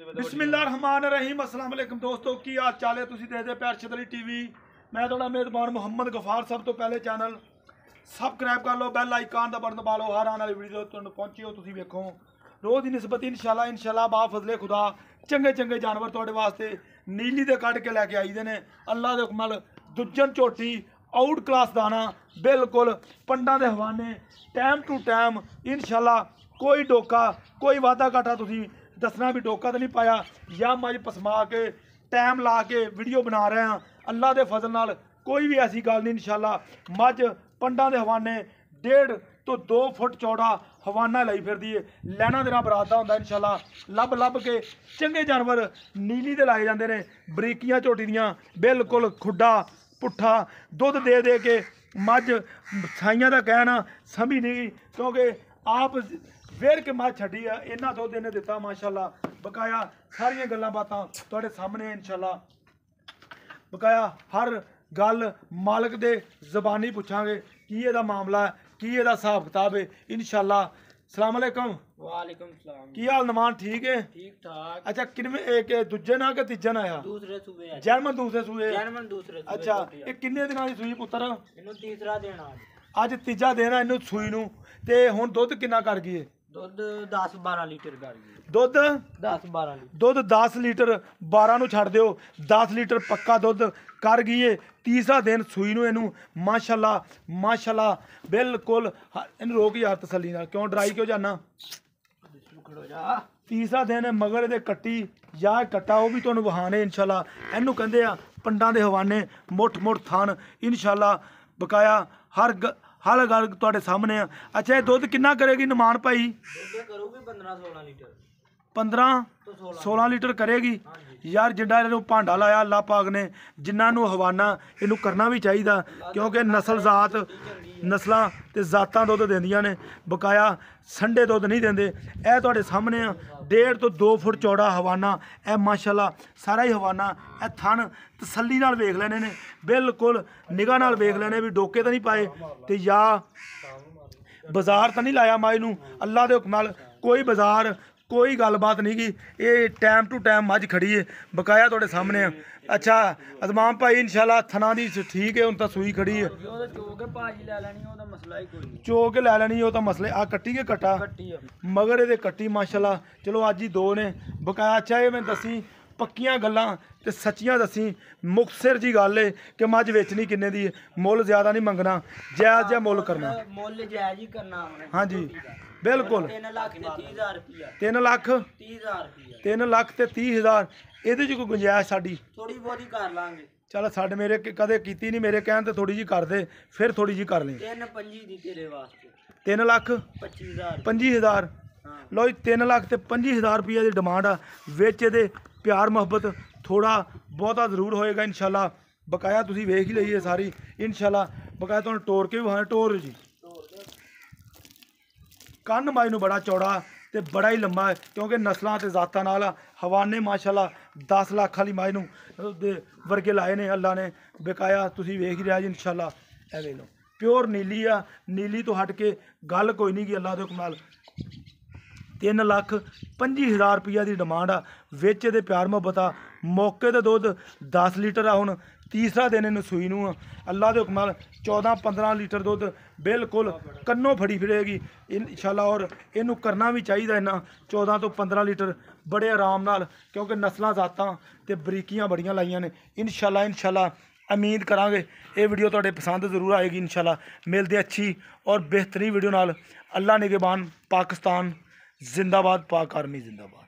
बिस्मिल्लाहिर्रहमानिर्रहीम अस्सलाम वालेकुम दोस्तों की हाल चाल है तुसीं देखदे पे अरशद अली टीवी। मैं थोड़ा मेज़बान मुहम्मद गफार। सब तो पहले चैनल सबसक्राइब कर लो, बैल आइकन का बटन दबा लो, हर आने वाली वीडियो तुहानूं पहुंची हो तुसीं वेखो। रोज़ की निस्बत इंशाल्लाह बा फजले खुदा चंगे चंगे जानवर तुहाडे वास्ते नीली दे कढ़ के लैके आई दे ने। अल्लाह दे हुक्म नाल दुज्जन झोटी आउट क्लास दाना बिल्कुल पंडा दे हवाने टाइम टू टाइम इंशाल्लाह। कोई डोका कोई वादा घाटा तुसीं दसना भी डोका तो नहीं पाया या मज पसमा के टाइम ला के वीडियो बना रहे हैं। अल्लाह के फजल नाल कोई भी ऐसी गल नहीं। इंशाल्लाह मज पंडा के हवाने 1.5 तो 2 फुट चौड़ा हवाना लाई फिरदी है। लैना देना बरादा होंदा इंशाल्लाह। लब लब के चंगे जानवर नीली दे लाए जाते हैं। बरीकियां झोटी दियां बिल्कुल खुड्डा पुट्ठा दुध दे दे के मज साइयां का कहना समझ नहीं, क्योंकि आप वेर के मझ छड़ी है इन्ना दुध इन्हें दिता माशाल्लाह। बकाया सारिया गल्लां बातां तुहाडे सामने इंशाल्लाह। बकाया हर गल मालक दे ज़बानी पुछांगे की इहदा मामला है, की इहदा हिसाब किताब है इंशाल्लाह। सलाम अलैकुम। वालेकुम सलाम। की हाल नमान ठीक है? ठीक ठाक। अच्छा किनवे एक दूजे ना के तीजा ना आया? दूसरे सूबे जर्मन दूसरे सूबे। जर्मन दूसरे सूबे। अच्छा ये किन्ने दिनां दी सूई पुत्तर? इन्नू तीसरा देना अज तीजा दिन है इन्नू सूई नूं। ते हुण दुध किन्ना कर गई है? दुध 10-12 लीटर कर गई। दुध 10-12 लीटर। दुध 10 लीटर 12 नूं छड़ दिओ। 10 लीटर पक्का दुध कर गई है। तीसरा दिन सूई नूं इनू माशाल्लाह माशाल्लाह बिल्कुल। इन रोक यार तसल्ली नाल, क्यों डराई क्यों जाना? तीसरा दिन है मगर दे कट्टी या कट्टा वो भी तुहानूं वहाने इंशाल्लाह। इनू कहंदे आ पंडां दे हवाने मुठ मुठ थान इंशाल्लाह। बकाया हर गल तुहाडे सामने आ। अच्छा ये दुध किन्ना करेगी नमान भाई? दुध करूगी 15-16 लीटर। 15-16 लीटर करेगी यार। जिन्ना इन्हू भांडा लाया अल्लाह पाक ने, जिन्ना नू हवाना इनू करना भी चाहिए, क्योंकि नस्ल जात नस्लां ते जातां दुध देंदियां ने। बकाया संडे दुध नहीं देंदे। ए तुहाडे सामने 1.5 तो 2 फुट चौड़ा हवाना ए माशाल्लाह सारा ही हवाना। ए थन तसल्ली नाल वेख लेने ने बिल्कुल, निगाह नाल वेख लेने भी डोके तो नहीं पाए ते या बाजार तो नहीं लाया माई नू। अल्लाह दे हुक्म नाल कोई बाजार कोई गलबात नहीं की। ये टाइम टू टाइम मझ खड़ी है। बकाया तुहाडे सामने। अच्छा अजमाम भाई इंशाल्लाह थना दी ठीक है, हुण तां सूई खड़ी है। चो के लै लैनी वो तो मसले आ कट्टी के कट्टा मगर ये कट्टी माशाल्लाह। चलो अज ही 2 ने। बकाया अच्छा ये मैं दसी पक्कियां गल्लां ते सच्चियां दसी। मुखसिर जी गल है कि मझ वेचनी किन्ने दी है, मुल ज्यादा नहीं मंगना, जायज़ जिहा मुल करना। मुल जायज़ ही करना। हाँ जी बिल्कुल। 3 लाख ते 30,000 रुपया। 3 लाख 30,000 रुपया। 3 लाख ते 30,000 ਇਹਦੇ 'ਚ ਕੋਈ ਗੁੰਜਾਇਸ਼ ਸਾਡੀ थोड़ी बहुत ही कर लांगे। चल ਸਾਡੇ ਮੇਰੇ ਕਦੇ ਕੀਤੀ ਨਹੀਂ, ਮੇਰੇ ਕਹਿਣ ਤੇ ਥੋੜੀ ਜੀ ਕਰ ਦੇ, ਫਿਰ ਥੋੜੀ ਜੀ ਕਰ ਲੈ। 3-5 ਦੀ ਤੇਰੇ ਵਾਸਤੇ 3 ਲੱਖ 25,000। 25,000 ਲਓ ਜੀ। 3 ਲੱਖ ਤੇ 25,000 ਰੁਪਏ ਦੀ ਡਿਮਾਂਡ ਆ। ਵਿੱਚ ਇਹਦੇ ਪਿਆਰ ਮੁਹੱਬਤ ਥੋੜਾ ਬਹੁਤਾ ਜ਼ਰੂਰ ਹੋਏਗਾ ਇੰਸ਼ਾਅੱਲਾ। ਬਕਾਇਆ ਤੁਸੀਂ ਵੇਖ ਹੀ ਲਈਏ ਸਾਰੀ ਇੰਸ਼ਾਅੱਲਾ। ਬਕਾਇਆ ਤੁਹਾਨੂੰ ਟੋਰ ਕੇ ਵੀ ਵਹਾਂ ਟੋਰ ਜੀ। ਕੰਨ ਮਾਈ ਨੂੰ ਬੜਾ ਚੌੜਾ ਤੇ बड़ा ही लंबा है, क्योंकि नस्लों ते जातां नाल हवाने माशाल्लाह 10 लाख वाली माई नूं वर्गे लाए ने अल्लाह ने। बकाया तुसीं वेख ही रहा जी इंशाल्लाह। ए वे लो प्योर नीली आ, नीली तो हट के गल कोई नहीं की। अल्लाह दे हुक्म नाल 3 लाख 25,000 रुपया की डिमांड आ। विच इहदे प्यार मुहब्बत आ। मौके ते दुध 10 लीटर आ। हुण तीसरा दिन इन्हूं सूई नूं अल्लाह दे हुक्म नाल 14-15 लीटर दुध बिल्कुल कन्नों फड़ी फिरेगी इंशाल्लाह। और इनू करना भी चाहिए इन्ना 14 तो 15 लीटर बड़े आराम नाल, क्योंकि नस्लां जातां ते बरीकियां बड़ियां लाइयां ने इंशाल्लाह। उम्मीद करांगे ये वीडियो तुहाडे पसंद जरूर आएगी इंशाल्लाह। मिलदे अच्छी और बेहतरीन वीडियो नाल। अल्लाह निगहबान। पाकिस्तान जिंदाबाद, पाक आर्मी जिंदाबाद।